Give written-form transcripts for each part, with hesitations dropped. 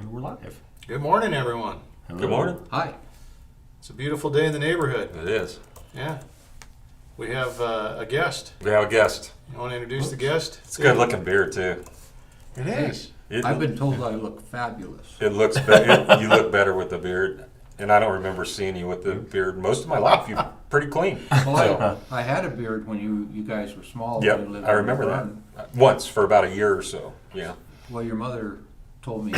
And we're live. Good morning, everyone. Hello. Good morning. Hi. It's a beautiful day in the neighborhood. It is. Yeah. We have a guest. We have a guest. You want to introduce the guest? It's a good looking beard too. It is. I've been told I look fabulous. It looks better. You look better with the beard. And I don't remember seeing you with the beard most of my life. You're pretty clean. Well, I had a beard when you guys were small. Yep, when you lived I in remember Run. that. Once for about a year or so. Yeah. Well, your mother told me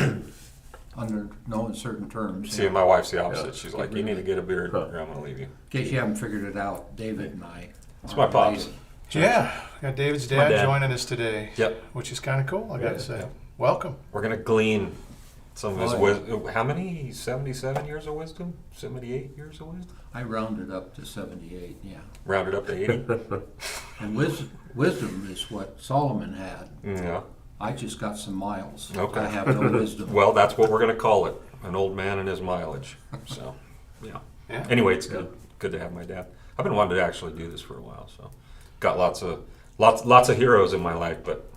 under no uncertain terms. See, my wife's the opposite. Yeah. She's like, you need to get a beard or I'm going to leave you. In case you haven't figured it out, David and I. It's my pops. Yeah. We got David's My dad dad. joining us today. Yep. Which is kind of cool, I got to Yeah. say. Yep. Welcome. We're going to glean some of his Oh, wisdom. How many? 77 years of wisdom? 78 years of wisdom? I rounded up to 78, yeah. Rounded up to 80? And wisdom is what Solomon had. Yeah. I just got some miles. Okay. I have no wisdom. Well, that's what we're going to call it. An old man and his mileage. So, yeah. Yeah. Anyway, it's good to have my dad. I've been wanting to actually do this for a while, so got lots of heroes in my life, but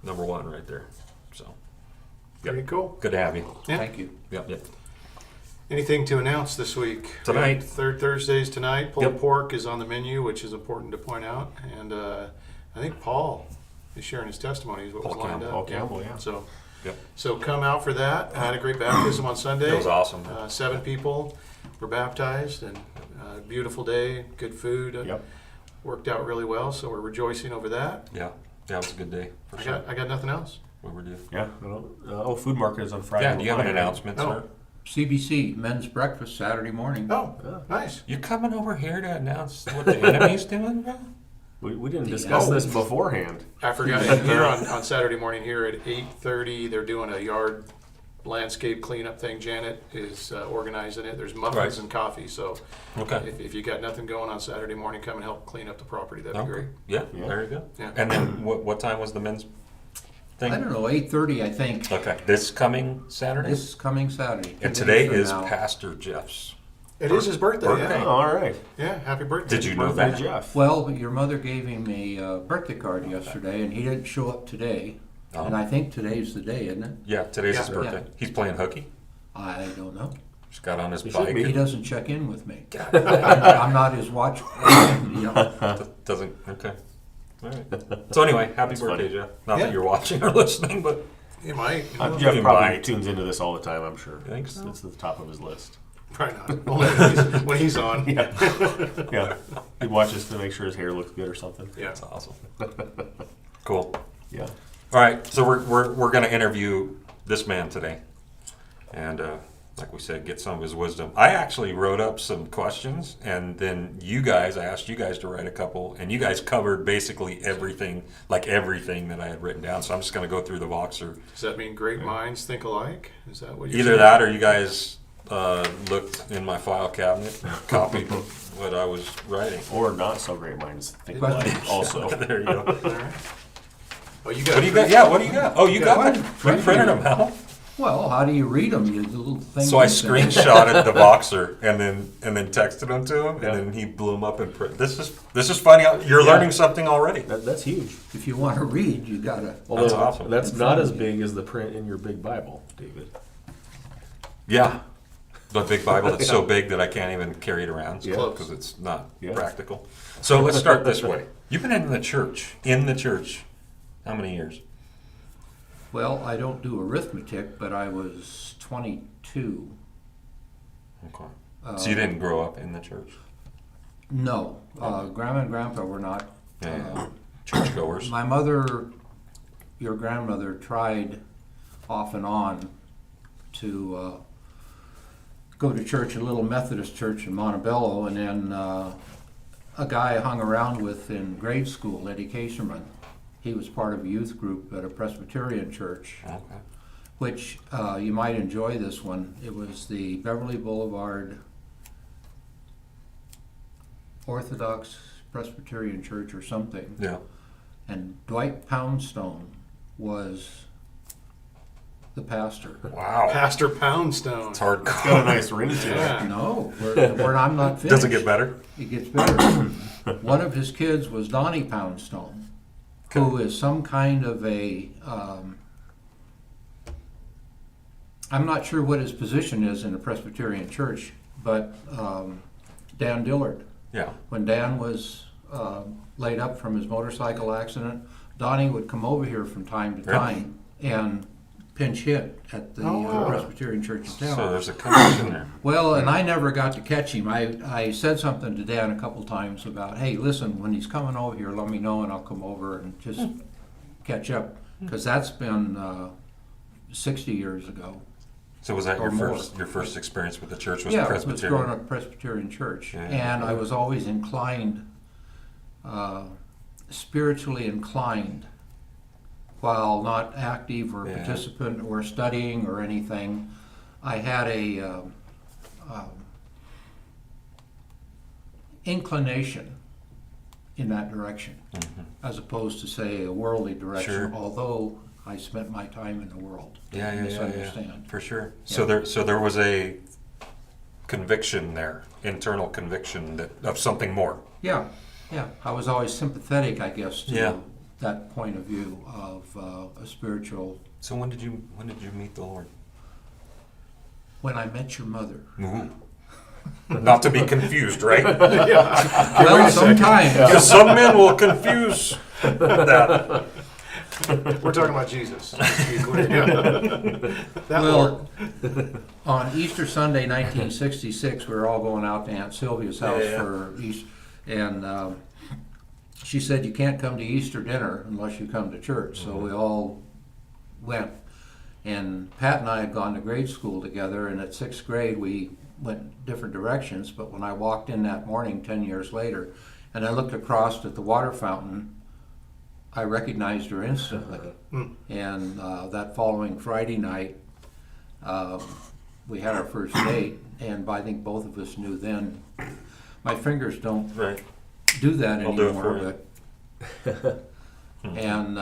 number one right there. So, Very cool. good to have you. Yeah. Thank you. Yep. Anything to announce this week? Tonight. Third Thursdays tonight. Pulled Yep. pork is on the menu, which is important to point out. And I think Paul is sharing his testimony is what Paul was lined Campbell. Paul up. Campbell, yeah. So come out for that. I had a great baptism on Sunday. That was awesome. 7 people were baptized, and beautiful day, good food. Yep. Worked out really well, so we're rejoicing over that. Yeah, it was a good day for I sure. got nothing else. What we do? Yeah. Food market is on Friday. Yeah, do you have an announcement, Oh. sir? CBC, men's breakfast Saturday morning. Oh, Yeah. nice. You coming over here to announce what the enemy's doing, bro? We didn't discuss Oh. this beforehand. I forgot. And here on Saturday morning here at 8:30, they're doing a yard landscape cleanup thing. Janet is organizing it. There's muffins Right. and coffee. So Okay. if you got nothing going on Saturday morning, come and help clean up the property. That'd be great. Yeah, Yeah. there you go. Yeah. And then what time was the men's thing? I don't know, 8:30, I think. Okay, this coming Saturday? This coming Saturday. And 2 today days from is now. Pastor Jeff's. It is his birthday. Birthday. Oh, Yeah. all right. Yeah. Happy birthday. Did you know Birthday, that? Jeff. Well, your mother gave him a birthday card yesterday, and he didn't show up today. Oh. And I think today's the day, isn't it? Yeah, today's his Yeah. birthday. He's playing hooky. I don't know. Just got on his He should bike. be. He and doesn't check in with me. I'm not his watch. You know. doesn't. Okay. All right. So anyway, happy That's birthday, funny. Jeff. Not Yeah. that you're watching or listening, but You might. Jeff You probably might. tunes into this all the time, I'm sure. You think so? It's at the top of his list. Probably not. Only when he's on. Yeah. Yeah. He watches to make sure his hair looks good or something. Yeah. that's awesome. Cool. Yeah. All right, so we're going to interview this man today, and like we said, get some of his wisdom. I actually wrote up some questions, and then I asked you guys to write a couple, and you guys covered basically everything that I had written down. So I'm just going to go through the Voxer. Does that mean great minds think alike? Is that what you're Either saying? that, or you guys looked in my file cabinet, copied what I was writing. Or not so great minds think Question. alike also. There you go. All right. Oh, you got. What do you got? Yeah, what do you got? Oh, you got them? Right You printed here. them out? Well, how do you read them? You little thing. So I you send. screenshotted the Voxer and then texted them to him, Yeah. and then he blew them up and print. This is funny. You're Yeah. learning something already. That's huge. If you want to read, you gotta. That's awesome. That's In not front as of you. big as the print in your big Bible, David. Yeah, the big Bible that's so big that I can't even carry it around Yeah. because it's not Yeah. practical. So let's start this way. You've been in the church. How many years? Well, I don't do arithmetic, but I was 22. Okay. So you didn't grow up in the church? No, Grandma and Grandpa were not. Yeah. Churchgoers. My mother, your grandmother, tried off and on to go to church, a little Methodist church in Montebello, and then a guy I hung around with in grade school, Eddie Kaserman. He was part of a youth group at a Presbyterian church, Okay. which you might enjoy this one. It was the Beverly Boulevard Orthodox Presbyterian Church or something. Yeah. And Dwight Poundstone was the pastor. Wow. Pastor Poundstone. It's hard. Got a nice ring to it. Yeah. No, I'm not finished. Does it get better? It gets better. One of his kids was Donnie Poundstone, who is some kind of a I'm not sure what his position is in the Presbyterian Church, but Dan Dillard, Yeah. when Dan was laid up from his motorcycle accident, Donnie would come over here from time to Really? time and pinch hit at the Presbyterian Church in town. So there's a connection there. Well, and I never got to catch him. I said something to Dan a couple times about, hey, listen, when he's coming over here, let me know and I'll come over and just catch up. Because that's been 60 years ago. So was that Or more. your first experience with the church was Yeah, it was Presbyterian? growing up Presbyterian Church. Yeah. And I was always inclined, spiritually inclined, while not active or Yeah. participant or studying or anything. I had a inclination in that direction, as opposed to, say, a worldly direction, Sure. although I spent my time in the world. Yeah, Misunderstand. for sure. Yeah. So there was a conviction there, internal conviction of something more. Yeah, yeah. I was always sympathetic, I guess, to Yeah. that point of view of a spiritual. So when did you meet the Lord? When I met your mother. Ooh. Not to be confused, right? Well, sometimes. Because some men will confuse that. We're talking about Jesus. Just to be clear. Yeah. That Lord. Well, on Easter Sunday, 1966, we were all going out to Aunt Sylvia's house Yeah. for Easter, and she said, you can't come to Easter dinner unless you come to church. So we all went. And Pat and I had gone to grade school together, and at 6th grade we went different directions. But when I walked in that morning 10 years later, and I looked across at the water fountain, I recognized her instantly. And that following Friday night, we had our first date, and I think both of us knew then. My fingers don't Right. do that I'll do it anymore, for but and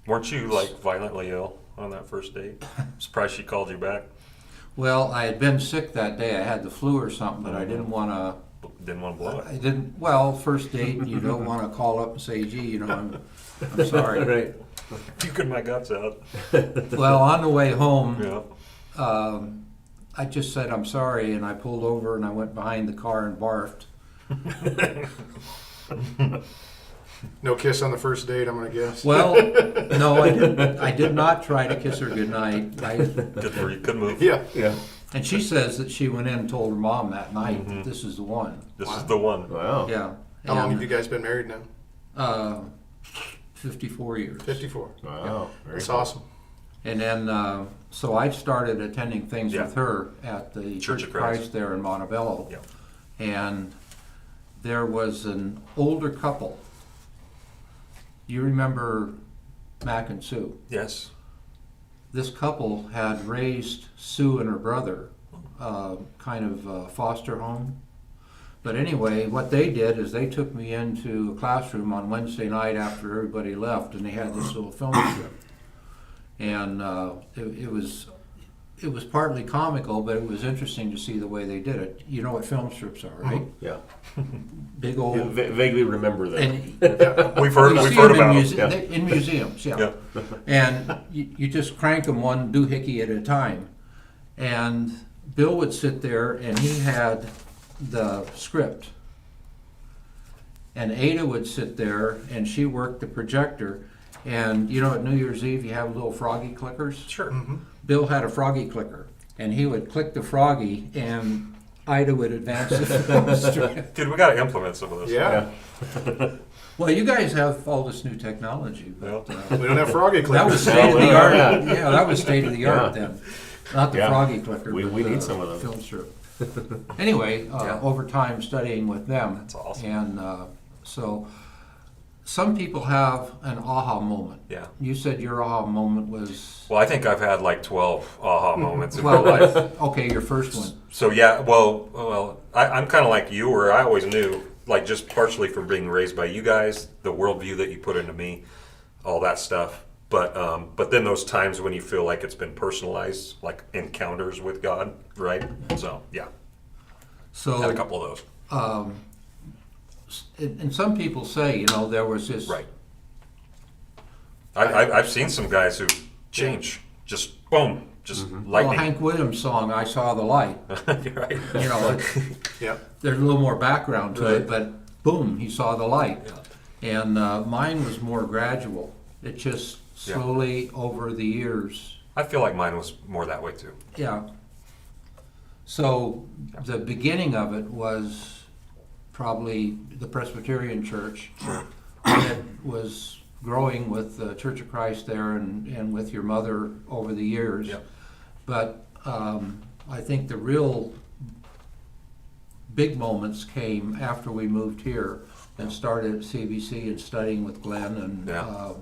Weren't you like violently ill on that first date? Surprised she called you back. well, I had been sick that day. I had the flu or something, but I didn't want to. Didn't want to blow it. I didn't. Well, first date, you don't want to call up and say, "Gee, you know, I'm sorry." Right. Puking my guts out. Well, on the way home, Yeah. I just said, "I'm sorry," and I pulled over and I went behind the car and barfed. No kiss on the first date, I'm going to guess. Well, no, I didn't. I did not try to kiss her goodnight. Good for you. Good move. Yeah. Yeah. And she says that she went in and told her mom that night that this is the one. This is the one. Wow. Yeah. How long And, have you guys been married now? 54 years. 54. Wow. Very That's cool. awesome. And then, so I started attending things Yeah. with her at the Church of Christ there in Montebello. Yeah. And there was an older couple. You remember Mac and Sue? Yes. This couple had raised Sue and her brother, kind of foster home. But anyway, what they did is they took me into a classroom on Wednesday night after everybody left, and they had this little film strip. And it was partly comical, but it was interesting to see the way they did it. You know what film strips are, right? Yeah. Big Yeah, old. vaguely remember that. And We've heard you see about them them. Yeah. in museums, yeah. Yeah. And you just crank them one doohickey at a time. And Bill would sit there and he had the script. And Ada would sit there and she worked the projector. And you know, at New Year's Eve, you have little froggy clickers. Sure. Bill had a froggy clicker. And he would click the froggy and Ida would advance the film strip. Dude, we got to implement some of this. Yeah. Well, you guys have all this new technology, but We don't have froggy clickers. that was state of the art. Yeah. Yeah, that was state of the art Yeah. then. Not the Yeah. froggy clicker. We but need the some of those. Film strip. Anyway, Yeah. over time studying with them. That's awesome. And so some people have an aha moment. Yeah. You said your aha moment was, Well, I think I've had like 12 aha moments in my well, life. okay, your first one. So yeah, well, I'm kind of like you, where I always knew, like just partially from being raised by you guys, the worldview that you put into me, all that stuff. But then those times when you feel like it's been personalized, like encounters with God, right? So yeah, So, had a couple of those. and some people say, you know, there was this. Right. I've seen some guys who change just boom, just Well, lightning. Hank Williams' song, I Saw the Light, You're right. you know, Yep. there's a little more background to Right. it, but boom, he saw the light. Yeah. And mine was more gradual. It just Yeah. slowly over the years. I feel like mine was more that way too. Yeah. So the beginning of it was probably the Presbyterian Church. It was growing with the Church of Christ there and with your mother over the years. Yep. But I think the real big moments came after we moved here and started at CBC and studying with Glenn and Yeah.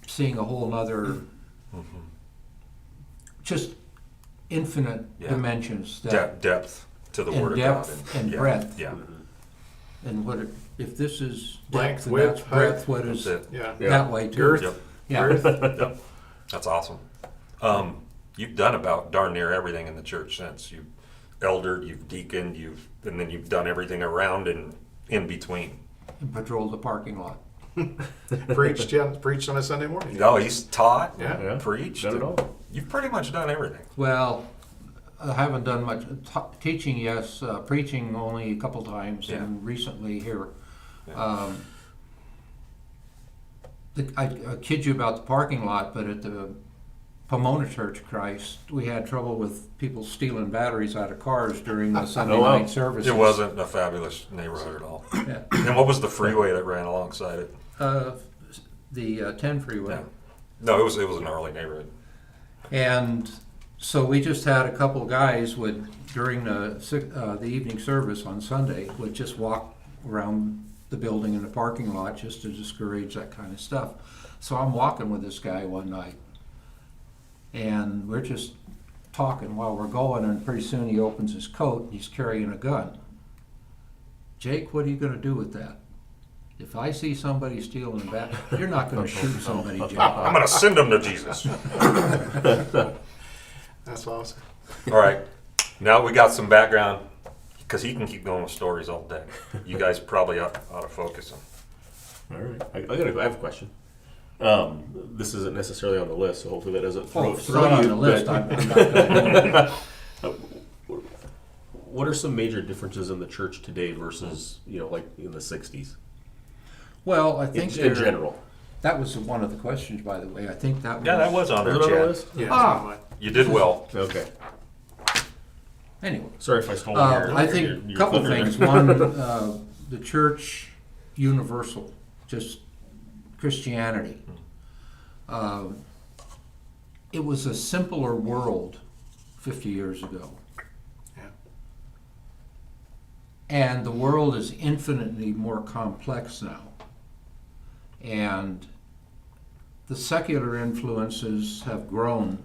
seeing a whole nother, just infinite Yeah. dimensions that Depth to the and Word depth of God. and yeah. breadth. Yeah. and what if this is Length, depth and width, that's height. breadth, what That's is it. Yeah. that way too? Girth. Yep. Yeah. Yep. That's awesome. You've done about darn near everything in the church since. You've eldered, you've deaconed, and then you've done everything around and in between. And patrol the parking lot. Preached, yeah. Preached on a Sunday morning. No, he's taught, Yeah. Yeah. preached. Done it all. You've pretty much done everything. Well, I haven't done much teaching. Yes, preaching only a couple times, Yeah. and recently here. Yeah. I kid you about the parking lot, but at the Pomona Church of Christ, we had trouble with people stealing batteries out of cars during the Sunday wow. night services. It wasn't a fabulous neighborhood at all. Yeah. And what was the freeway that ran alongside it? The 10 freeway. Yeah. No, it was a gnarly neighborhood. And so we just had a couple guys would, during the evening service on Sunday, would just walk around the building in the parking lot just to discourage that kind of stuff. So I'm walking with this guy one night, and we're just talking while we're going, and pretty soon he opens his coat and he's carrying a gun. Jake, what are you going to do with that? If I see somebody stealing a bat, you're not going to shoot somebody, Jake. I'm going to send them to Jesus. That's awesome. All right. Now we got some background, because he can keep going with stories all day. You guys probably ought to focus on. All right. I have a question. This isn't necessarily on the list, so hopefully that doesn't Oh, throw, if it's throw not on you. the list, but- I'm not going to. What are some major differences in the church today versus, like in the 60s? Well, I think In general. that was one of the questions, by the way. I think that was. Yeah, that was on there, Was it on the Chad. list? Yeah. Ah. You did well. Okay. Anyway, Sorry if I stole I think a couple thunder there. things. One, the church universal, just Christianity. It was a simpler world 50 years ago. Yeah. And the world is infinitely more complex now. And the secular influences have grown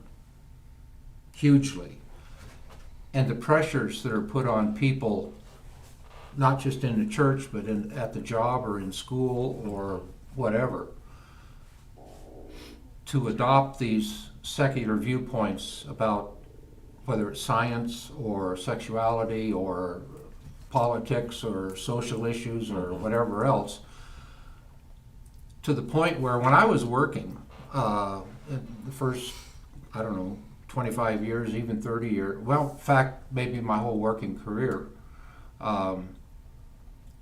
hugely. And the pressures that are put on people, not just in the church, but at the job or in school or whatever, to adopt these secular viewpoints about whether it's science or sexuality or politics or social issues or whatever else, to the point where when I was working, in the first, 25 years, even 30 years, well, in fact, maybe my whole working career,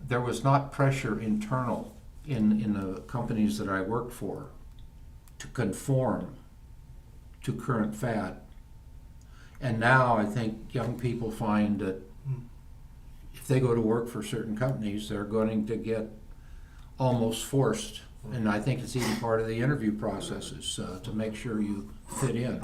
there was not pressure internal in the companies that I worked for to conform to current fad. And now I think young people find that if they go to work for certain companies, they're going to get almost forced. And I think it's even part of the interview processes to make sure you fit in.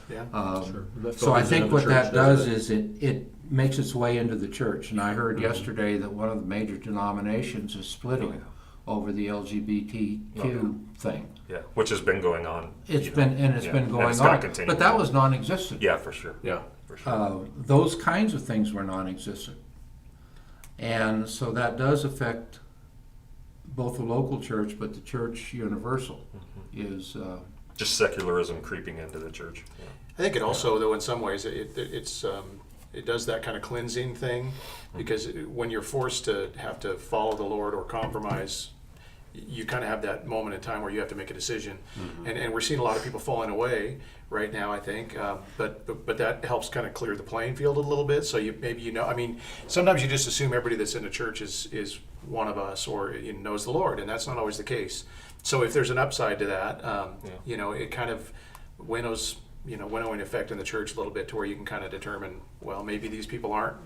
Yeah. Sure. That So I filters think into the what church, that doesn't does is it makes its way into the church. And I heard yesterday that one of the major denominations is splitting over the LGBTQ thing. Yeah, which has been going on. It's you know. been Yeah, going and it's gonna on, continue. but that was non-existent. Yeah, for sure. Yeah. For sure. Those kinds of things were non-existent, and so that does affect both the local church, but the church universal is. Just secularism creeping into the church. Yeah. I think it also, though, in some ways, it does that kind of cleansing thing, because when you're forced to have to follow the Lord or compromise, you kind of have that moment in time where you have to make a decision, and we're seeing a lot of people falling away right now, I think, but that helps kind of clear the playing field a little bit. So I mean, sometimes you just assume everybody that's in a church is one of us or knows the Lord, and that's not always the case. So if there's an upside to that, it kind of winnowing effect in the church a little bit to where you can kind of determine, well, maybe these people aren't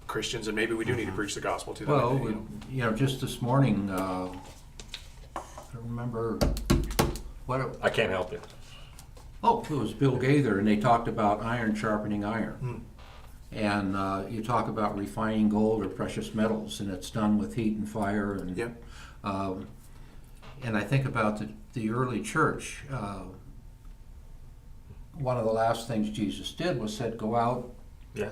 Christians, and maybe we do need to preach the gospel to them. Well, just this morning, I remember I can't help it. it was Bill Gaither, and they talked about iron sharpening iron. And you talk about refining gold or precious metals, and it's done with heat and fire. And Yep. and I think about the early church. One of the last things Jesus did was said, "Go out." Yeah.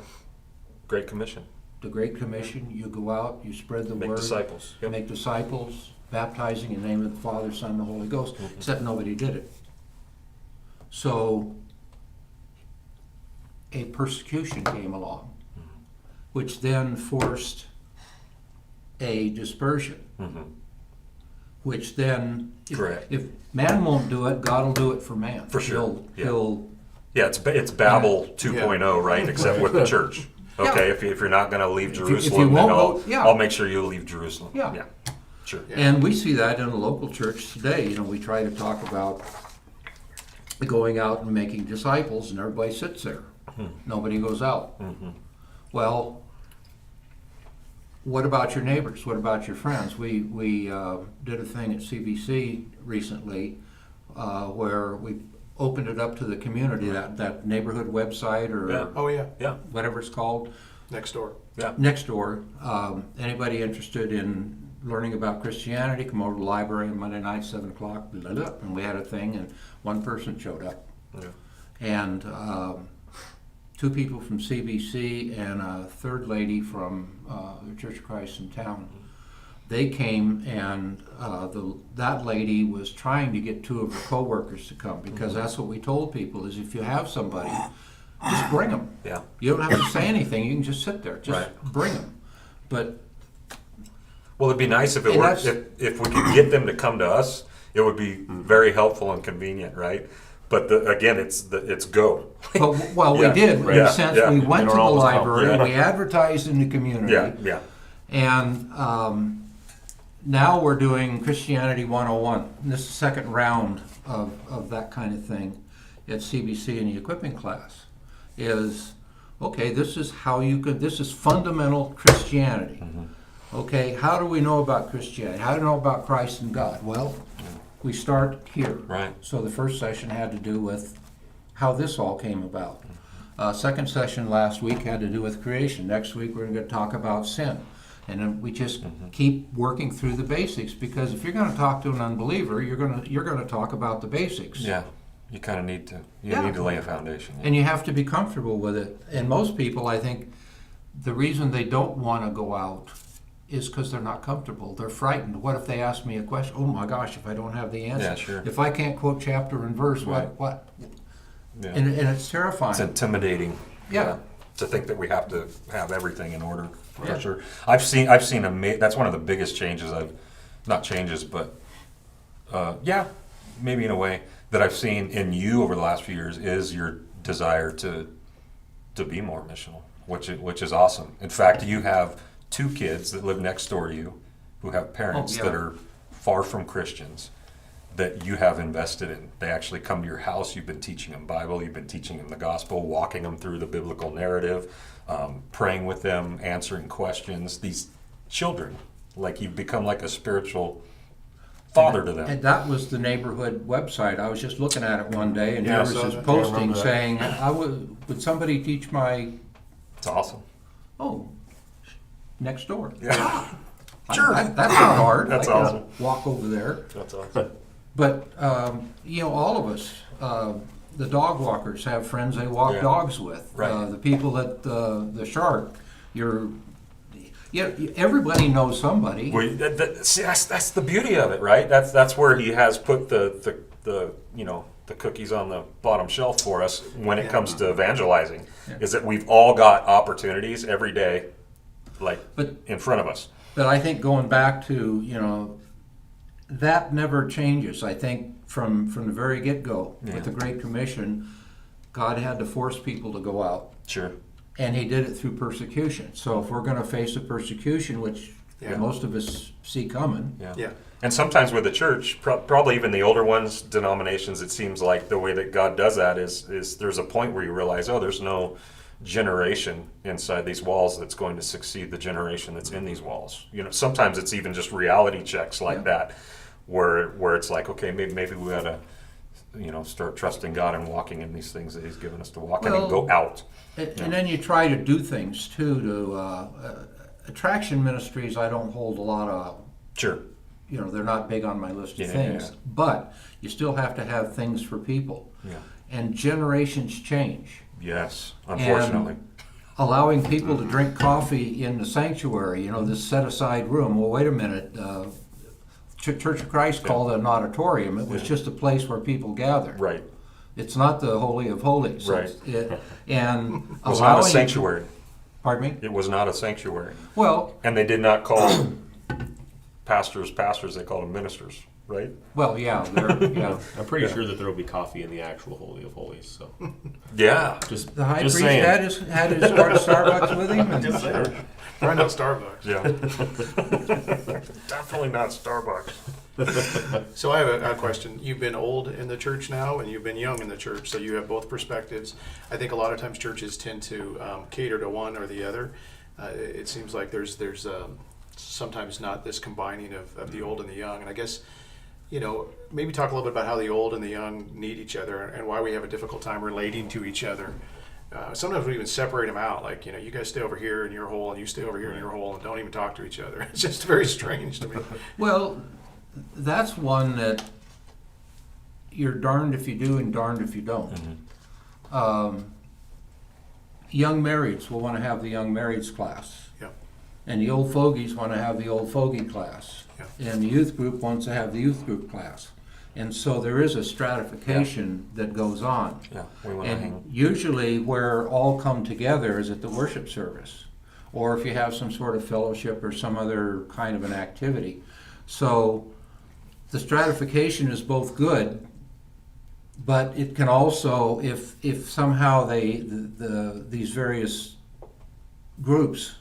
Great Commission. The Great Commission. You go out, you spread the Make word, disciples. Yep. make disciples, baptizing in the name of the Father, Son, and the Holy Ghost. Except nobody did it. So a persecution came along, which then forced a dispersion, which then, Correct. if man won't do it, God will do it for man. For sure. He'll Yeah, it's Babel 2.0, right? Except with the church. Okay, if you're not going to leave you Jerusalem, won't then go- yeah. I'll make sure you leave Jerusalem. Yeah. Sure. Yeah. And we see that in the local church today. We try to talk about going out and making disciples, and everybody sits there. Nobody goes out. Well, what about your neighbors? What about your friends? We did a thing at CBC recently where we opened it up to the community, that neighborhood website or Yeah. Oh yeah, Yeah. whatever it's called. next door. Yeah. Next door, anybody interested in learning about Christianity, come over to the library on Monday night, 7 o'clock, blah, blah, blah, and we had a thing, and one person showed up. Yeah. And 2 people from CBC and a third lady from the Church of Christ in town. They came, and that lady was trying to get 2 of her coworkers to come, because that's what we told people, is if you have somebody, just bring them. Yeah. You don't have to say anything. You can just sit there. Just Right. bring them. But Well, it'd be nice if it And were that's- if we could get them to come to us. It would be very helpful and convenient, right? But again, it's go. well, Yeah. we did. In Yeah. a sense, Yeah. we went And to we're the always library. helpful. We advertised in the community. Yeah. And now we're doing Christianity 101. And this is the second round of that kind of thing at CBC in the equipping class. This is how you could. This is fundamental Christianity. Okay, how do we know about Christianity? How do we know about Christ and God? Well, we start here. Right. So the first session had to do with how this all came about. Second session last week had to do with creation. Next week we're going to talk about sin. And then we just keep working through the basics, because if you're going to talk to an unbeliever, you're going to talk about the basics. Yeah. You kind of need to. You Yeah. need to lay a foundation. And you have to be comfortable with it. And most people, I think, the reason they don't want to go out is because they're not comfortable. They're frightened. What if they ask me a question? Oh my gosh, if I don't have the answer. Yeah, sure. If I can't quote chapter and verse, Right. what? Yeah. And it's terrifying. It's intimidating. Yeah. To think that we have to have everything in order. For Yeah. sure. I've seen that's one of the biggest changes maybe in a way that I've seen in you over the last few years is your desire to be more missional, which is awesome. In fact, you have 2 kids that live next door to you who have parents that are far from Christians that you have invested in. They actually come to your house. You've been teaching them Bible. You've been teaching them the gospel, walking them through the biblical narrative, praying with them, answering questions. These children, like you've become like a spiritual father to them. And that was the neighborhood website. I was just looking at it one day, and Yeah, there I was saw this that. Yeah, I posting remember that. saying, would somebody teach my, It's awesome. next door? Yeah. Sure. That's not hard. That's I can awesome. walk over there. That's awesome. But, all of us, the dog walkers have friends they walk Yeah. dogs with. Right. The people at the Shark, everybody knows somebody. Well, see, that's the beauty of it, right? That's where he has put the cookies on the bottom shelf for us when it comes to evangelizing. Yeah. Is that we've all got opportunities every day, But- in front of us. But I think going back to, that never changes. I think from the very get-go Yeah. with the Great Commission, God had to force people to go out, Sure. and He did it through persecution. So if we're going to face a persecution, which Yeah. most of us see coming, Yeah. Yeah. And sometimes with the church, probably even the older ones, denominations, it seems like the way that God does that is there's a point where you realize, oh, there's no generation inside these walls that's going to succeed the generation that's in these walls. You know, sometimes it's even just reality checks like Yeah. that, where it's like, okay, maybe we ought to, start trusting God and walking in these things that He's given us to walk in and Well, go out. and then you try to do things too to attraction ministries. I don't hold a lot of, Sure. they're not big on my list of Yeah, things, yeah. but you still have to have things for people. Yeah. And generations change. Yes. Unfortunately. And allowing people to drink coffee in the sanctuary, this set-aside room. Well, wait a minute. Church of Christ called it an auditorium. It was just a place where people gathered. Right. It's not the Holy of Holies. Right. And It was not a sanctuary. Pardon me? It was not a sanctuary. Well, And they did not call pastors, they called them ministers, right? yeah. Yeah. I'm pretty sure that there will be coffee in the actual Holy of Holies. So Yeah. just The high just priest saying. had his Starbucks with him. And Probably not Starbucks. Yeah. Definitely not Starbucks. So I have a question. You've been old in the church now, and you've been young in the church, so you have both perspectives. I think a lot of times churches tend to cater to one or the other. It seems like there's sometimes not this combining of the old and the young. And I guess, maybe talk a little bit about how the old and the young need each other and why we have a difficult time relating to each other. Sometimes we even separate them out, like, you guys stay over here in your hole and you stay over here in your hole and don't even talk to each other. It's just very strange to me. Well, that's one that you're darned if you do and darned if you don't. Young marrieds will want to have the young marrieds class. Yeah. And the old fogies want to have the old fogey class. Yeah. And the youth group wants to have the youth group class. And so there is a stratification that goes on. Yeah. We want to hang. And usually where all come together is at the worship service, or if you have some sort of fellowship or some other kind of an activity. So the stratification is both good, but it can also, if somehow these various groups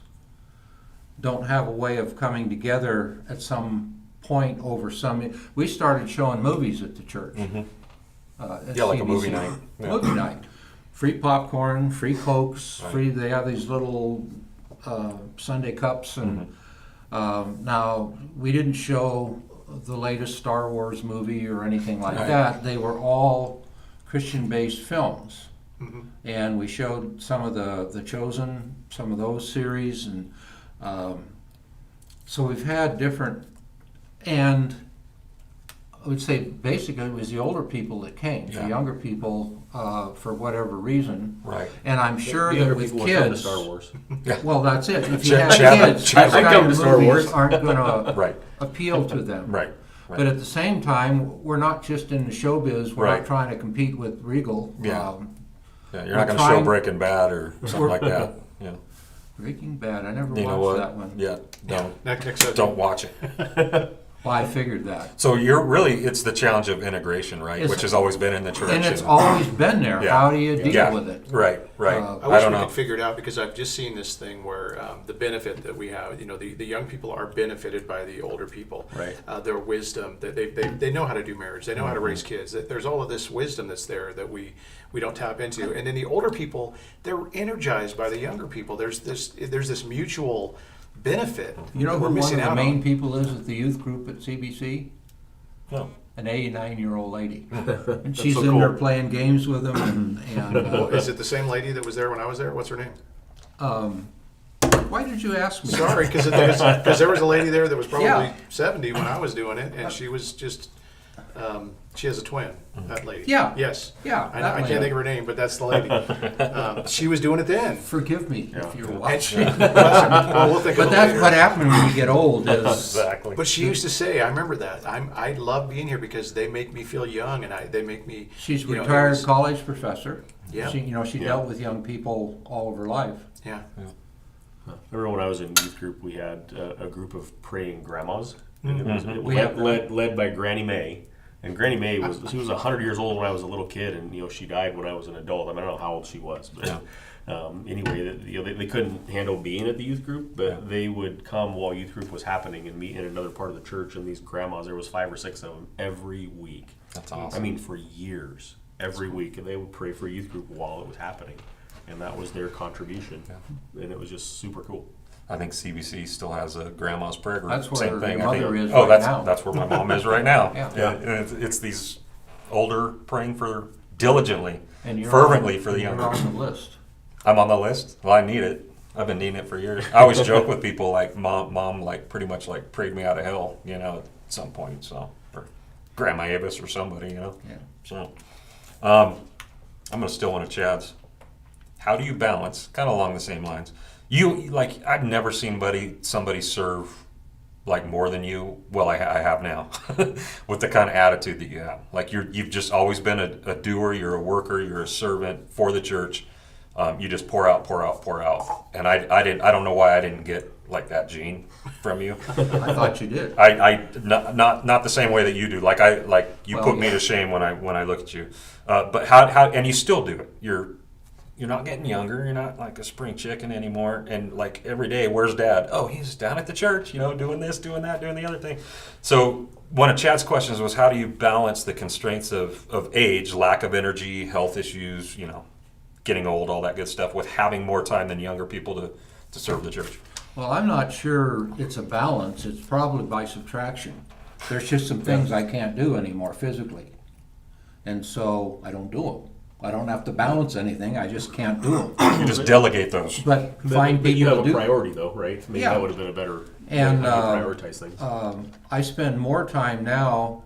don't have a way of coming together at some point over we started showing movies at the church. At Yeah, like a CBC. movie night. Yeah. Movie night. Free popcorn, free Cokes, Right. they have these little Sunday cups. And now, we didn't show the latest Star Wars movie or anything like Right. that. They were all Christian-based films. Mm-hmm. And we showed some of the Chosen, some of those series. And so we've had different, and I would say basically it was the older people that came. Yeah. The younger people, for whatever reason. Right. And I'm sure The that other with people would come to kids, Star Wars. well, that's it. If you Chad- have Chad- kids, Chad- these I kind come of to Star movies Wars. aren't going to Right. appeal to them. Right. But at the same time, we're not just in the showbiz. We're Right. not trying to compete with Regal. Yeah. Yeah, you're not we're going to show trying- Breaking Bad or something like that. Yeah. Breaking Bad. I never You know watched what? that one. Yeah. Next subject. Don't watch it. Well, I figured that. So it's the challenge of integration, right? It's- Which has always been in the church. And it's always been there. Yeah. How do you deal Yeah. with it? Right. Right. I I wish don't we know. could figure it out because I've just seen this thing where the benefit that we have, the young people are benefited by the older people. Right. Their wisdom, that they know how to do marriage, they know how to raise kids. There's all of this wisdom that's there that we don't tap into. And then the older people, they're energized by the younger people. There's this mutual benefit. You know that who we're one missing of the out main on. people is at the youth group at CBC? No. An 89-year-old lady. And she's so in cool. there playing games with them. And Is it the same lady that was there when I was there? What's her name? why did you ask me? Sorry, because there was a lady there that was probably Yeah. 70 when I was doing it, and she was just. She has a twin, that lady. Yeah. Yes. Yeah, I that can't lady. think of her name, but that's the lady. She was doing it then. Forgive me if you're And watching. she, well, we'll think of But it that's later. what happens when you get old is Exactly. But she used to say, I remember that. I love being here because they make me feel young, and they make me. she's a you know, it retired was- college professor. Yeah. She Yeah. dealt with young people all of her life. Yeah. I remember when I was in youth group, we had a group of praying grandmas led by Granny Mae. And Granny Mae she was 100 years old when I was a little kid, and she died when I was an adult. I mean, I don't know how old she was, but anyway, they couldn't handle being at the youth group, but they would come while youth group was happening and meet in another part of the church. And these grandmas, there was 5 or 6 of them every week. That's awesome. I mean, for years, every week, and they would pray for youth group while it was happening, and that was their contribution, and it was just super cool. I think CBC still has a grandma's prayer group. That's where Same thing. your mother is oh, right now. that's where my mom is right now. Yeah. And it's these older praying for diligently, And you're fervently on, for the you're younger. on the list. I'm on the list. Well, I need it. I've been needing it for years. I always joke with people like mom like pretty much like prayed me out of hell, at some point. So, or Grandma Avis or somebody, Yeah. So, I'm gonna steal one of Chad's. How do you balance? Kind of along the same lines. I've never seen somebody serve like more than you. Well, I have now, with the kind of attitude that you have. Like you've just always been a doer. You're a worker. You're a servant for the church. You just pour out. And I don't know why I didn't get like that gene from you. I thought you did. I not the same way that you do. Like you Well, put me yeah. to shame when I look at you. But how and you still do it. You're not getting younger. You're not like a spring chicken anymore. And like every day, where's Dad? Oh, he's down at the church, doing this, doing that, doing the other thing. So one of Chad's questions was, how do you balance the constraints of age, lack of energy, health issues, getting old, all that good stuff, with having more time than younger people to serve the church? Well, I'm not sure it's a balance. It's probably by subtraction. There's just some things I can't do anymore physically. And so I don't do them. I don't have to balance anything. I just can't do them. You just delegate those. But find But you people have to a do. priority, though, right? Maybe Yeah. that would have been a better And, way how you prioritize things. I spend more time now,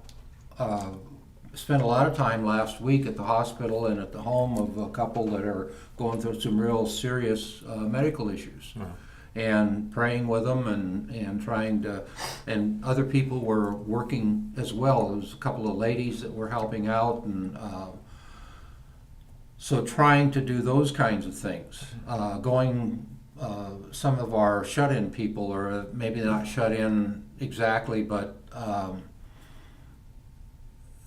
spent a lot of time last week at the hospital and at the home of a couple that are going through some real serious medical issues. And praying with them and trying to, and other people were working as well. There was a couple of ladies that were helping out, and so trying to do those kinds of things. Some of our shut-in people, or maybe they're not shut in exactly, but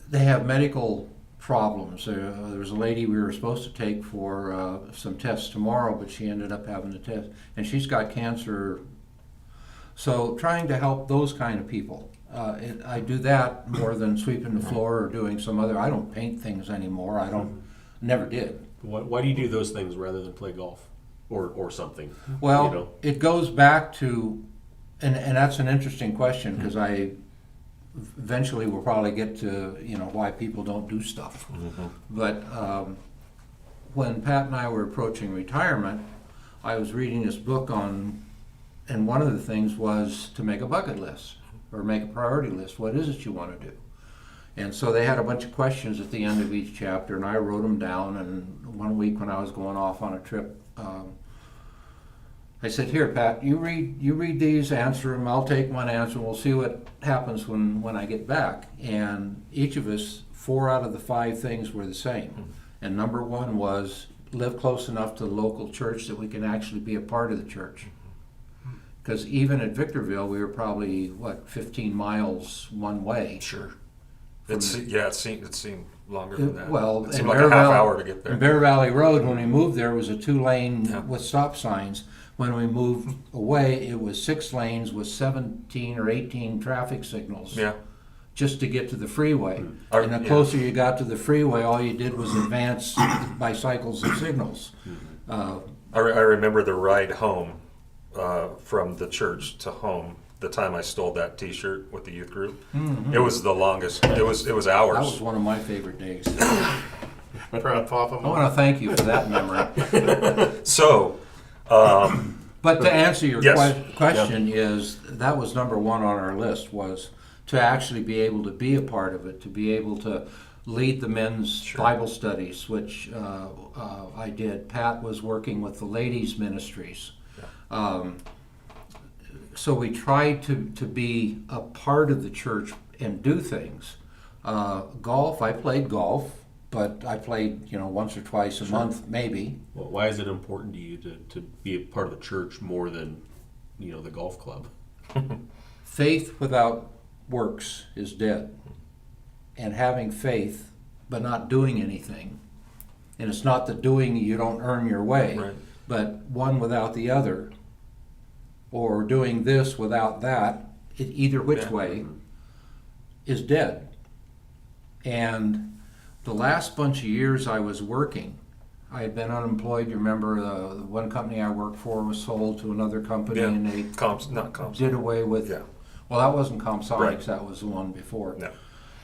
they have medical problems. There was a lady we were supposed to take for some tests tomorrow, but she ended up having the test, and she's got cancer. So trying to help those kind of people. I do that more than sweeping the floor or doing some other. I don't paint things anymore. Never did. Why do you do those things rather than play golf or something? Well, it goes back to, and that's an interesting question, because I eventually will probably get to why people don't do stuff. But when Pat and I were approaching retirement, I was reading this book on, and one of the things was to make a bucket list or make a priority list. What is it you want to do? And so they had a bunch of questions at the end of each chapter, and I wrote them down. And one week when I was going off on a trip, I said, "Here, Pat, you read these, answer them. I'll take one answer, and we'll see what happens when I get back." And each of us, 4 out of the 5 things were the same. And number 1 was live close enough to the local church that we can actually be a part of the church. Because even at Victorville, we were probably 15 miles one way. Sure. It seemed longer than that. Well, it seemed in like Bear a half Valley- hour to get there. In Bear Valley Road, when we moved there, was a 2-lane Yeah. with stop signs. When we moved away, it was 6 lanes with 17 or 18 traffic signals. Yeah. Just to get to the freeway. Or- And the yeah. closer you got to the freeway, all you did was advance by cycles and signals. I remember the ride home from the church to home. The time I stole that T-shirt with the youth group, it was the longest. It was hours. That was one of my favorite days. Proud Papa. I want to thank you for that memory. So, But to answer your Yes. question is, that was number 1 on our list, was to actually be able to be a part of it, to be able to lead the men's Bible studies, which I did. Pat was working with the ladies' ministries. So we tried to be a part of the church and do things. Golf, I played golf, but I played once or twice a month, maybe. Well, why is it important to you to be a part of the church more than the golf club? Faith without works is dead. And having faith, but not doing anything. And it's not that doing you don't earn your way, Right. but one without the other, or doing this without that, either which way, is dead. And the last bunch of years I was working, I had been unemployed. You remember the one company I worked for was sold to another company, Yeah. and they Not comps. did away with. Yeah. Well, that wasn't Comsonics. Right. That was the one before. No.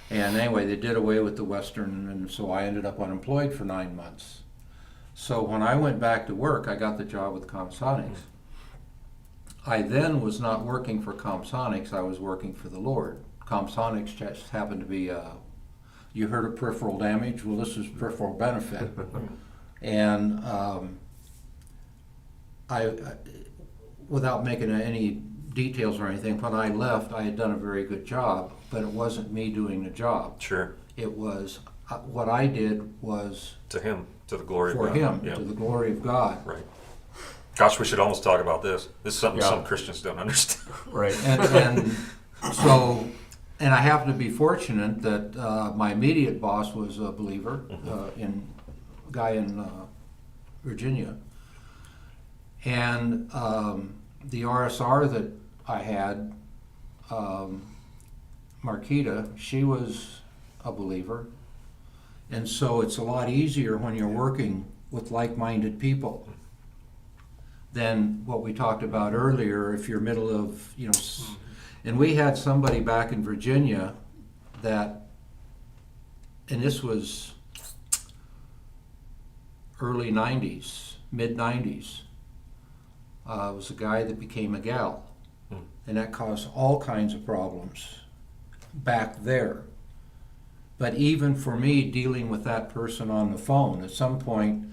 And anyway, they did away with the Western, and so I ended up unemployed for 9 months. So when I went back to work, I got the job with Comsonics. I then was not working for Comsonics. I was working for the Lord. Comsonics just happened to be. You heard of peripheral damage? Well, this is peripheral benefit. And I, without making any details or anything, when I left, I had done a very good job, but it wasn't me doing the job. Sure. It was, what I did was To him, to the glory for of God. him, Yeah. to the glory of God. Right. Gosh, we should almost talk about this. This is something Yeah. some Christians don't understand. Right. And so, and I happen to be fortunate that my immediate boss was a believer, a guy in Virginia. And the RSR that I had, Marquita, she was a believer. And so it's a lot easier when you're working with like-minded people than what we talked about earlier if you're middle of, and we had somebody back in Virginia that, and this was early 90s, mid 90s, was a guy that became a gal. And that caused all kinds of problems back there. But even for me, dealing with that person on the phone, at some point,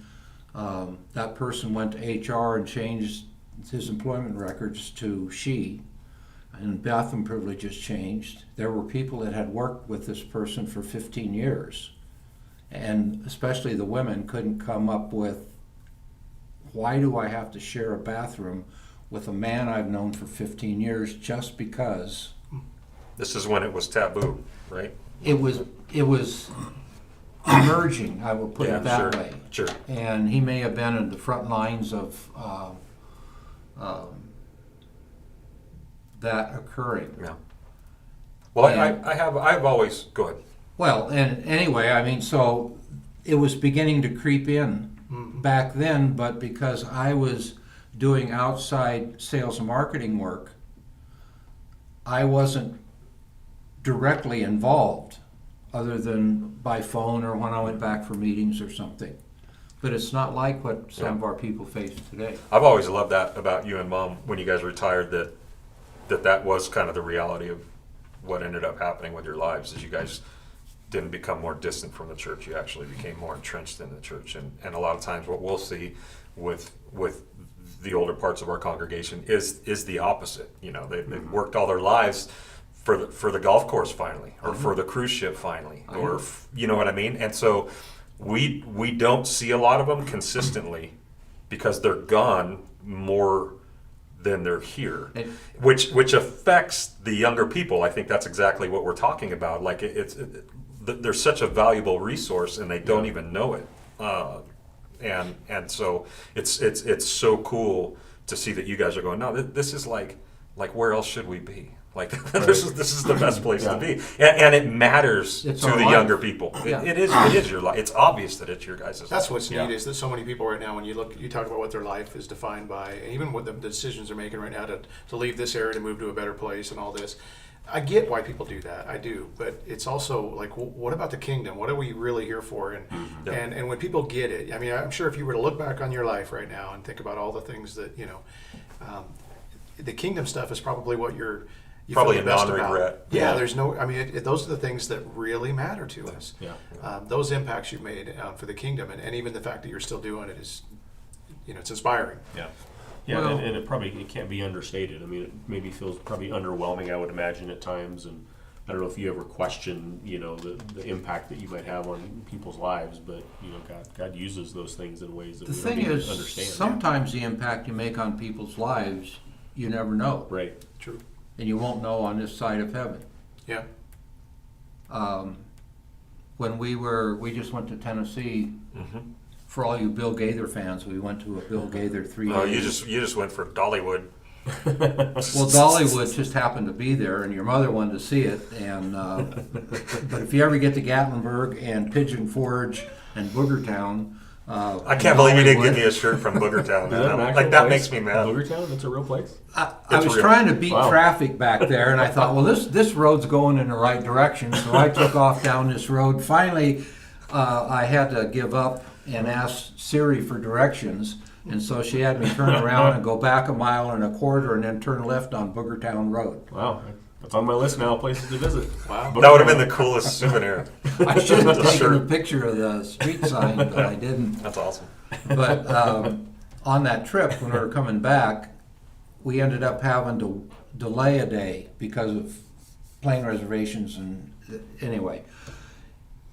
that person went to HR and changed his employment records to she, and bathroom privileges changed. There were people that had worked with this person for 15 years, and especially the women couldn't come up with, why do I have to share a bathroom with a man I've known for 15 years just because? This is when it was taboo, right? It was emerging, I will put Yeah, it that sure, way. sure. And he may have been in the front lines of that occurring. Yeah. Well, And- I've always, go ahead. Well, and anyway, I mean, so it was beginning to creep in back then, but because I was doing outside sales and marketing work, I wasn't directly involved other than by phone or when I went back for meetings or something. But it's not like what some of our people face today. I've always loved that about you and Mom when you guys retired, that was kind of the reality of what ended up happening with your lives, is you guys didn't become more distant from the church. You actually became more entrenched in the church. And a lot of times what we'll see with the older parts of our congregation is the opposite. They've worked all their lives for the golf course finally, or for the cruise ship finally, or you know what I mean? And so we don't see a lot of them consistently because they're gone more than they're here, which affects the younger people. I think that's exactly what we're talking about. Like they're such a valuable resource and they don't even know it. And so it's so cool to see that you guys are going, no, this is like where else should we be? Like this is the best place to be, and it matters to the younger people. It is your life. It's obvious that it's your guys' life. That's what's neat is that so many people right now, when you talk about what their life is defined by, and even what the decisions they're making right now to leave this area to move to a better place and all this. I get why people do that. I do, but it's also like, what about the kingdom? What are we really here for? And when people get it, I mean, I'm sure if you were to look back on your life right now and think about all the things that the kingdom stuff is probably what you probably feel a the best non-regret. about. Yeah, there's no. I mean, those are the things that really matter to us. Yeah. Those impacts you've made for the kingdom, and even the fact that you're still doing it is, it's inspiring. Yeah. Yeah, Well- and it can't be understated. I mean, it maybe feels probably underwhelming, I would imagine, at times. And I don't know if you ever question, the impact that you might have on people's lives, but God uses those things in ways that The we don't thing even is, understand. sometimes the impact you make on people's lives, you never know. Right. True. And you won't know on this side of heaven. Yeah. When we just went to Tennessee. For all you Bill Gaither fans, we went to a Bill Gaither 3 Oh, days. you just went for Dollywood. Well, Dollywood just happened to be there, and your mother wanted to see it. And but if you ever get to Gatlinburg and Pigeon Forge and Boogertown, I can't believe you didn't Dollywood- give me a shirt from Boogertown. Is that an Man. actual Like that place? makes me mad. Boogertown? That's a real place? I It's was real. trying to beat Wow. traffic back there, and I thought, well, this road's going in the right direction, so I took off down this road. Finally, I had to give up and ask Siri for directions, and so she had me turn around and go back 1.25 miles and then turn left on Boogertown Road. Wow. That's on my list now, places to visit. Wow. That would have been the coolest souvenir. I should have That's taken sure. a picture of the street sign, but I didn't. That's awesome. But on that trip, when we were coming back, we ended up having to delay a day because of plane reservations and anyway.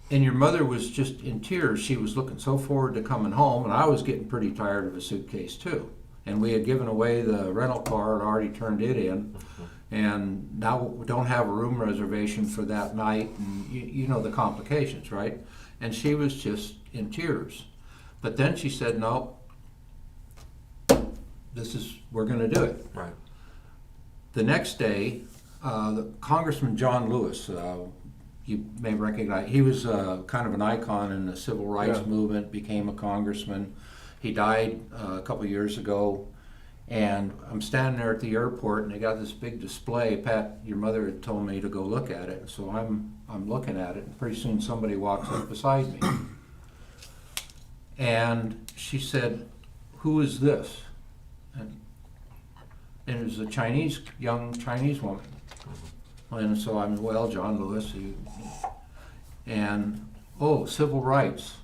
And your mother was just in tears. She was looking so forward to coming home, and I was getting pretty tired of a suitcase too. And we had given away the rental car and already turned it in. And now we don't have a room reservation for that night, and you know the complications, right? And she was just in tears. But then she said, no, we're gonna do it. Right. The next day, the Congressman John Lewis, you may recognize, he was kind of an icon in the civil rights Yeah. movement, became a congressman. He died a couple years ago, and I'm standing there at the airport, and they got this big display. Pat, your mother had told me to go look at it, so I'm looking at it, and pretty soon somebody walks up beside me. And she said, "Who is this?" And it was a young Chinese woman. And so I'm, well, John Lewis, and, oh, civil rights,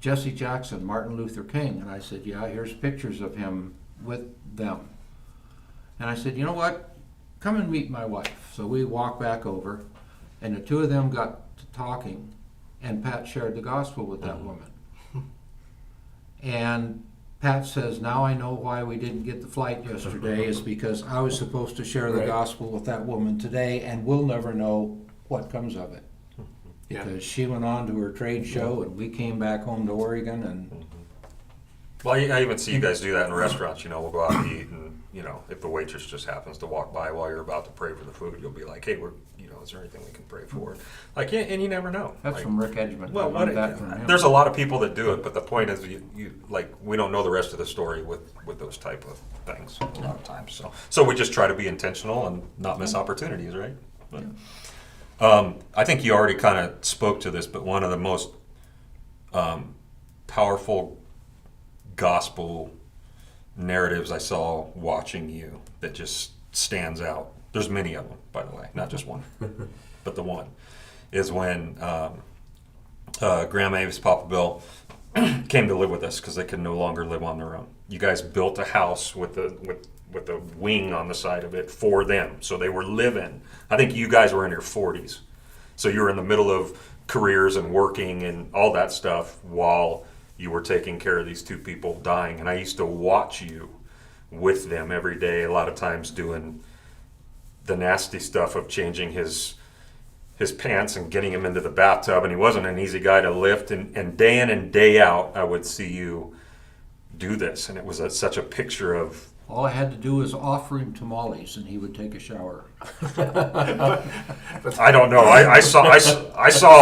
Jesse Jackson, Martin Luther King. And I said, yeah, here's pictures of him with them. And I said, you know what, come and meet my wife. So we walked back over, and the two of them got to talking, and Pat shared the gospel with that woman. And Pat says, now I know why we didn't get the flight yesterday, is because I was supposed to share the Right. gospel with that woman today, and we'll never know what comes of it. Yeah. Because she went on to her trade show, and we came back home to Oregon, and Well, I even see you guys do that in restaurants. You know, we'll go out and eat, and you know, if the waitress just happens to walk by while you're about to pray for the food, you'll be like, "Hey, is there anything we can pray for?" Like, yeah, and you never know. that's Like, from Rick Edgman. well, I learned that from him. there's a lot of people that do it, but the point is, we don't know the rest of the story with those type of things a lot of times. So we just try to be intentional and not miss opportunities, right? But, I think you already kind of spoke to this, but one of the most powerful gospel narratives I saw watching you that just stands out. There's many of them, by the way, not just one, but the one is when Grandma Avis, Papa Bill came to live with us because they could no longer live on their own. You guys built a house with a wing on the side of it for them, so they were living. I think you guys were in your 40s, so you were in the middle of careers and working and all that stuff while you were taking care of these two people dying. And I used to watch you with them every day, a lot of times doing the nasty stuff of changing his pants and getting him into the bathtub, and he wasn't an easy guy to lift, and day in and day out I would see you do this, and it was such a picture of All I had to do was offer him tamales, and he would take a shower. I don't know, I saw a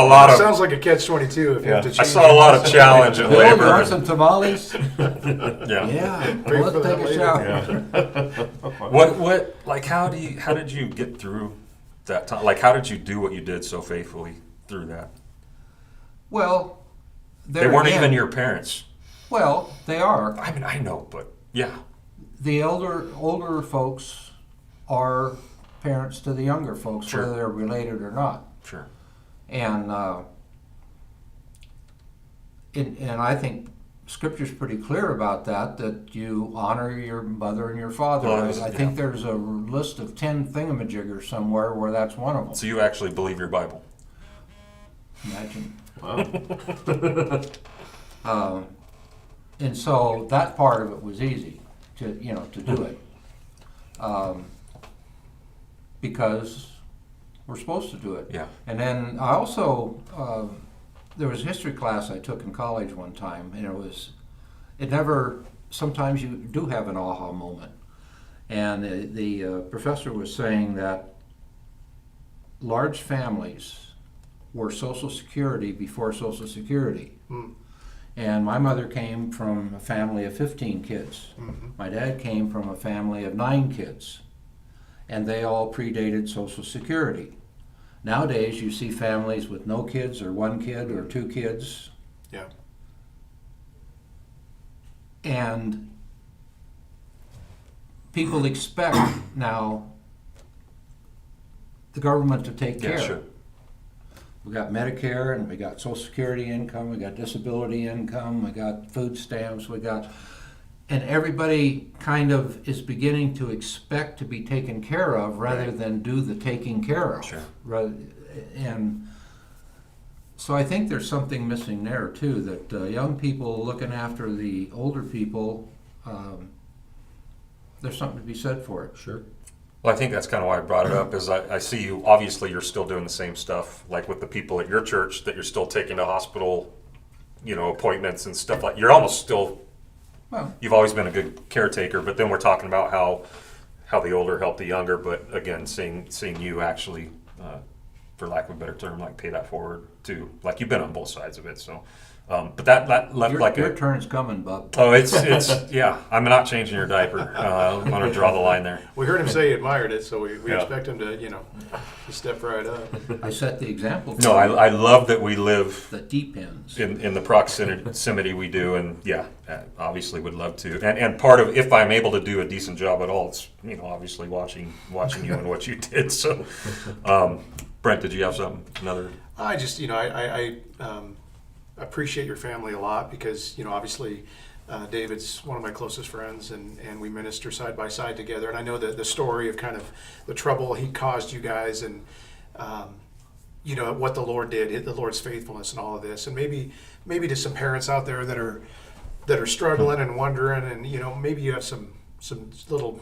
lot of Sounds like a catch-22 if you have to change. I saw a lot of challenge and Bill, you labor want and- some tamales? yeah. Yeah, Pray well, for let's that take a later. shower. What like how did you get through that time? Like how did you do what you did so faithfully through that? Well, They there weren't again- even your parents. Well, they are. I mean, I know, but yeah. The older folks are parents to the younger folks, Sure. whether they're related or not. Sure. And I think Scripture's pretty clear about that you honor your mother and your father. Well, it was- I think there's a list of 10 thingamajiggers somewhere where that's one of them. So you actually believe your Bible? Imagine. Wow. And so that part of it was easy to do it. Because We're supposed to do it. Yeah. And then I also, there was a history class I took in college one time, and sometimes you do have an aha moment. And the professor was saying that large families were Social Security before Social Security. And my mother came from a family of 15 kids. My dad came from a family of 9 kids. And they all predated Social Security. Nowadays, you see families with no kids or 1 kid or 2 kids. Yeah. And people expect now the government to take care. Yeah, sure. We got Medicare, and we got Social Security income, we got disability income, we got food stamps, and everybody kind of is beginning to expect to be taken care of rather than do the taking care of. Sure. And so I think there's something missing there too, that young people looking after the older people, there's something to be said for it. Sure. Well, I think that's kind of why I brought it up, is I see you, obviously you're still doing the same stuff, like with the people at your church, that you're still taking to hospital, appointments and stuff like, you're almost still, Well, you've always been a good caretaker, but then we're talking about how the older help the younger, but again, seeing you actually, for lack of a better term, like pay that forward too, like you've been on both sides of it, so. But that left like your turn's coming, bub. Oh, it's yeah. I'm not changing your diaper. I'm gonna draw the line there. We heard him say he admired it, so we Yeah. expect him to, to step right up. I set the example. No, I love that we live The deep ends. in the proximity we do, and yeah, obviously would love to. And part of, if I'm able to do a decent job at all, it's obviously watching you and what you did. So, Brent, did you have something? Another? I just, I appreciate your family a lot because, obviously David's one of my closest friends and we minister side by side together. And I know the story of kind of the trouble he caused you guys and, what the Lord did, the Lord's faithfulness and all of this. And maybe to some parents out there that are struggling and wondering and, maybe you have some little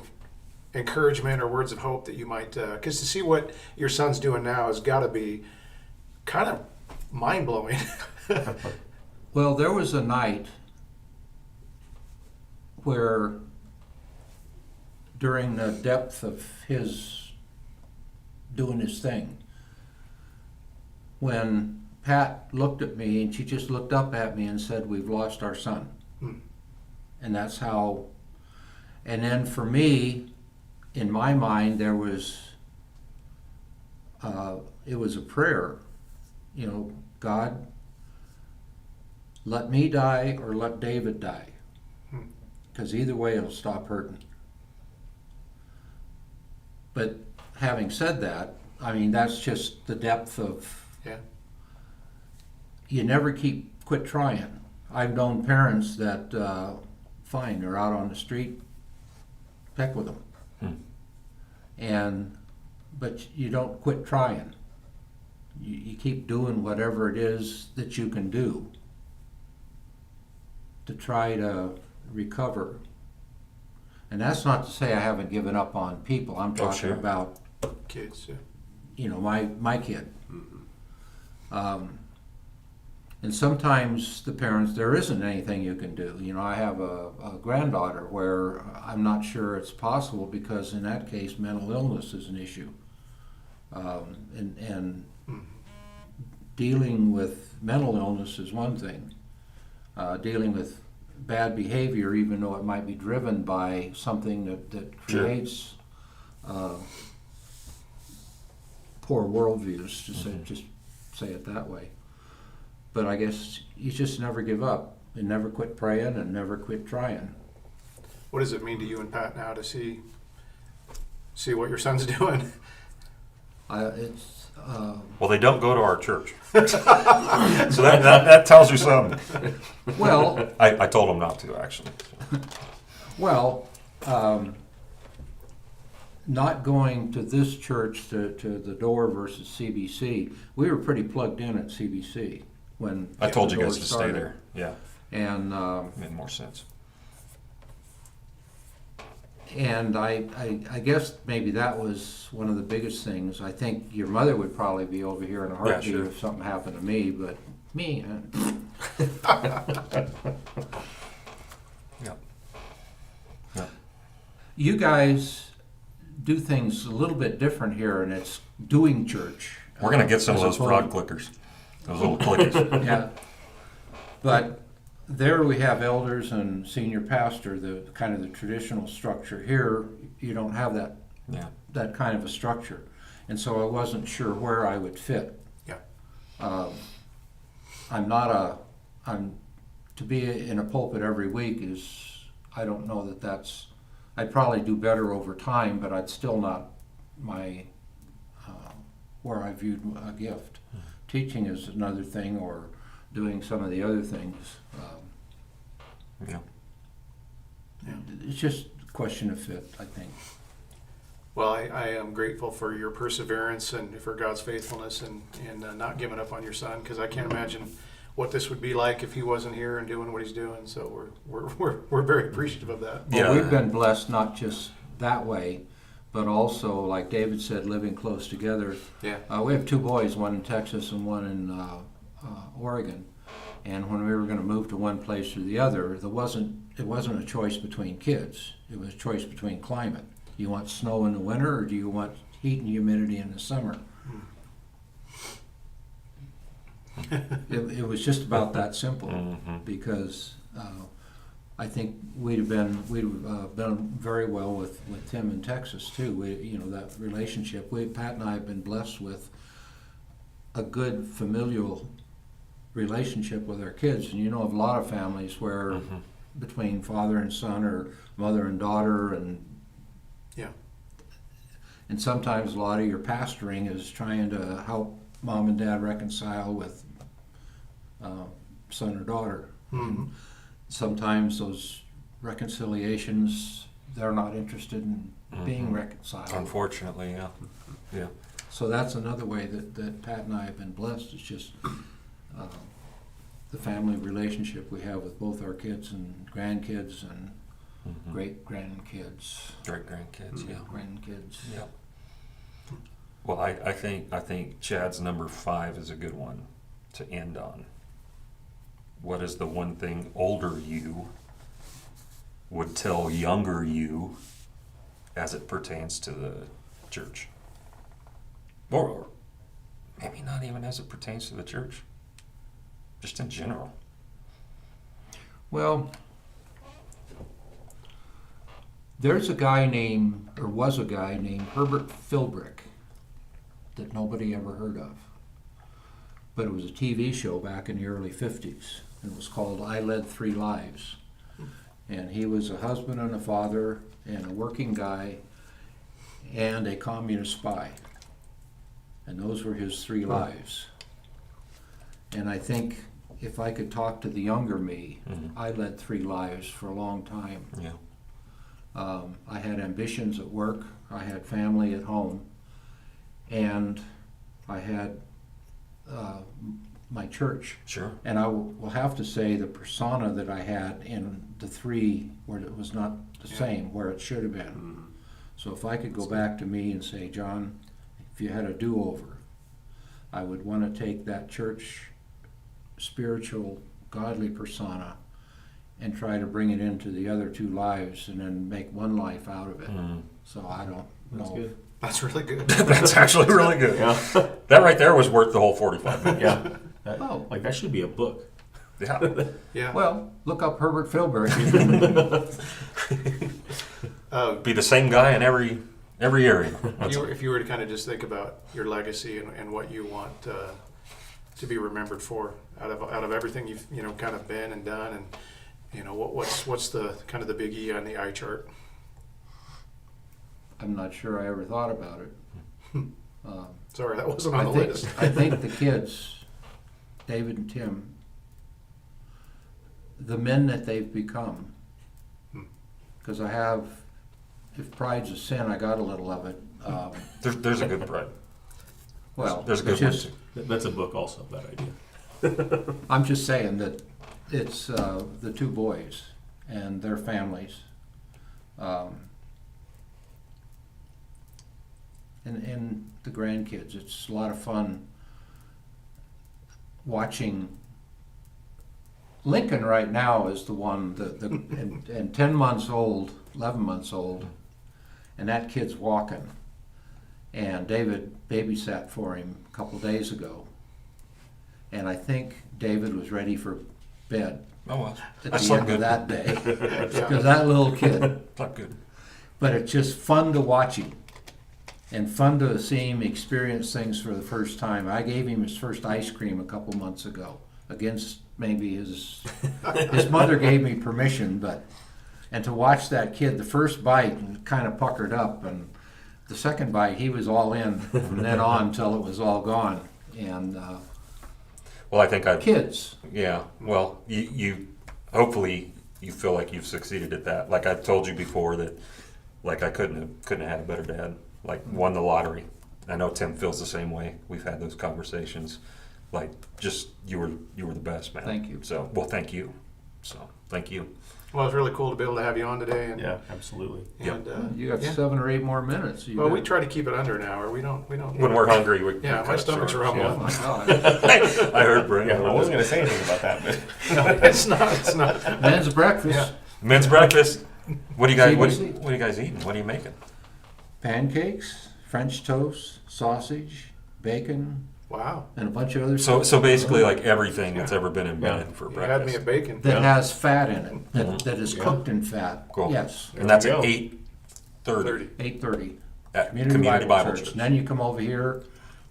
encouragement or words of hope that you might, because to see what your son's doing now has got to be kind of mind-blowing. Well, there was a night where, during the depth of his doing his thing, when Pat looked at me and she just looked up at me and said, "We've lost our son." And that's how, and then for me, in my mind, there was, it was a prayer, God, let me die or let David die, because either way it'll stop hurting. But having said that, that's just the depth of, you never quit trying. I've known parents that, fine, they're out on the street, heck with them. But you don't quit trying. You keep doing whatever it is that you can do to try to recover. And that's not to say I haven't given up on people. I'm talking sure. about kids, my kid. And sometimes the parents, there isn't anything you can do. I have a granddaughter where I'm not sure it's possible because in that case mental illness is an issue. And dealing with mental illness is one thing. Dealing with bad behavior, even though it might be driven by something that creates poor worldviews, just say it that way. But I guess you just never give up and never quit praying and never quit trying. What does it mean to you and Pat now to see what your son's doing? Well, they don't go to our church, so that tells you something. Well, I told them not to, actually. well, not going to this church to the door versus CBC, we were pretty plugged in at CBC when I told the you guys door to stay started. there. Yeah, And made more sense. And I guess maybe that was one of the biggest things. I think your mother would probably be over here in a heartbeat sure. if something happened to me, but me, Yeah. Yeah. you guys do things a little bit different here, and it's doing church. We're gonna get some of as those frog opposed- clickers, those little clickers. Yeah. But there we have elders and senior pastor, the kind of the traditional structure. Here, you don't have that Yeah. that kind of a structure. And so I wasn't sure where I would fit. Yeah. To be in a pulpit every week is, I don't know I'd probably do better over time, but I'd still not where I viewed a gift. Teaching is another thing, or doing some of the other things. Yeah. It's just a question of fit, I think. Well, I am grateful for your perseverance and for God's faithfulness and not giving up on your son, because I can't imagine what this would be like if he wasn't here and doing what he's doing. So we're very appreciative of that. Well, Yeah. we've been blessed not just that way, but also, like David said, living close together. Yeah. We have two boys, one in Texas and one in Oregon. And when we were going to move to one place or the other, it wasn't a choice between kids. It was a choice between climate. Do you want snow in the winter, or do you want heat and humidity in the summer? It was just about that simple, because I think we'd have been very well with Tim in Texas too. That relationship. Pat and I have been blessed with a good familial relationship with our kids, and of a lot of families where between father and son or mother and daughter, and Yeah. and sometimes a lot of your pastoring is trying to help mom and dad reconcile with son or daughter. Mhm. Sometimes those reconciliations, they're not interested in being reconciled. Unfortunately, yeah. Yeah. So that's another way that Pat and I have been blessed. It's just the family relationship we have with both our kids and grandkids and great grandkids. Great grandkids, yeah. Grandkids. Yeah. Well, I think Chad's number 5 is a good one to end on. What is the one thing older you would tell younger you as it pertains to the church? Or maybe not even as it pertains to the church, just in general. Well, was a guy named Herbert Philbrick that nobody ever heard of. But it was a TV show back in the early 50s. It was called I Led 3 Lives. And he was a husband and a father and a working guy and a communist spy. And those were his 3 lives. And I think if I could talk to the younger me, I led 3 lives for a long time. Yeah. I had ambitions at work, I had family at home, and I had my church. Sure. And I will have to say the persona that I had in the 3, where it was not the same, where it should have been. So if I could go back to me and say, John, if you had a do-over, I would want to take that church, spiritual, godly persona and try to bring it into the other 2 lives and then make one life out of it. So I don't That's know. good. That's really good. That's actually really good. Yeah. That right there was worth the whole 45 minutes. Yeah. Oh. Like that should be a book. Yeah. Yeah. Well, look up Herbert Philbrick. Be the same guy in every area. If you were to kind of just think about your legacy and what you want to be remembered for out of everything you've kind of been and done, and what's the kind of the big E on the eye chart? I'm not sure I ever thought about it. Sorry, that wasn't on the list. I think the kids, David and Tim, the men that they've become, because if pride's a sin, I got a little of it. There's a good pride. Well, There's a good it's one just, too. That's a book also, that idea. I'm just saying that it's the 2 boys and their families. and the grandkids. It's a lot of fun watching. Lincoln right now is the one, and 10 months old, 11 months old, and that kid's walking. And David babysat for him a couple days ago. And I think David was ready for bed Oh, well, at that's the not end of good. that day. Because that little kid, Not good. but it's just fun to watch him and fun to see him experience things for the first time. I gave him his first ice cream a couple months ago, against maybe his mother gave me permission, and to watch that kid, the first bite kind of puckered up, and the second bite he was all in from then on till it was all gone. And Well, I think kids, yeah. Well, you hopefully you feel like you've succeeded at that. Like I've told you before that, like I couldn't have had a better dad. Like won the lottery. I know Tim feels the same way. We've had those conversations. Like just you were the best, man. Thank you. So well, thank you. So thank you. Well, it's really cool to be able to have you on today. And, Yeah, absolutely. and you got yeah. 7 or 8 more minutes. Well, we try to keep it under an hour. We don't. When we're hungry, we Yeah, my cut it stomach's short. rumbling. Oh my God. I heard Brent. Yeah, I wasn't going to say anything about that, but No, it's not. It's not. Men's breakfast, Yeah. Men's breakfast. What do you guys? CBC. What are you guys eating? What are you making? pancakes, French toast, sausage, bacon, Wow. and a bunch of other So stuff basically, like everything that's ever been invented for You had me breakfast. at bacon. that Yeah. has fat in it, that is Yeah. cooked in fat. Cool. Yes, And that's There at we go. 8:30 8:30. at Community Bible Church. And then you come over here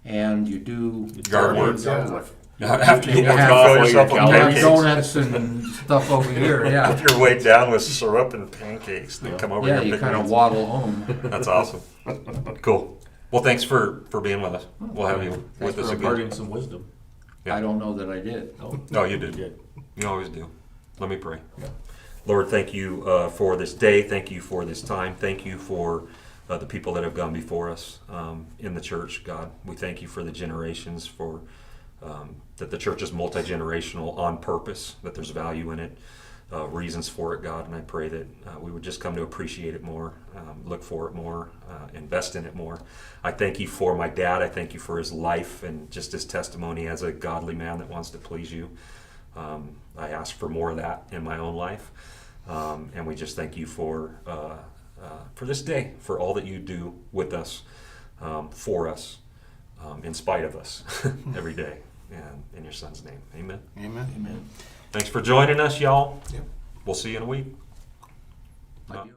and you do Yard work. yard Yeah. work. After you You work have- off, Fill fill yourself your with You have pancakes. donuts and stuff over here, yeah. If you're weighed down with syrup and pancakes, then come over Yeah, here. and you pick kind of me. waddle home. That's awesome. Cool. Well, thanks for being with us. We'll have you with for us imparting again. some wisdom. Yeah. I don't know that I did. No, you did. Good. You always do. Let me pray. Yeah. Lord, thank you for this day. Thank you for this time. Thank you for the people that have gone before us in the church, God. We thank you for the generations, for that the church is multi-generational on purpose, that there's value in it, reasons for it, God. And I pray that we would just come to appreciate it more, look for it more, invest in it more. I thank you for my dad. I thank you for his life and just his testimony as a godly man that wants to please you. I ask for more of that in my own life. And we just thank you for this day, for all that you do with us, for us, in spite of us, every day. And in your son's name, amen. Amen. Amen. Thanks for joining us, y'all. Yep. We'll see you in a week. Like you.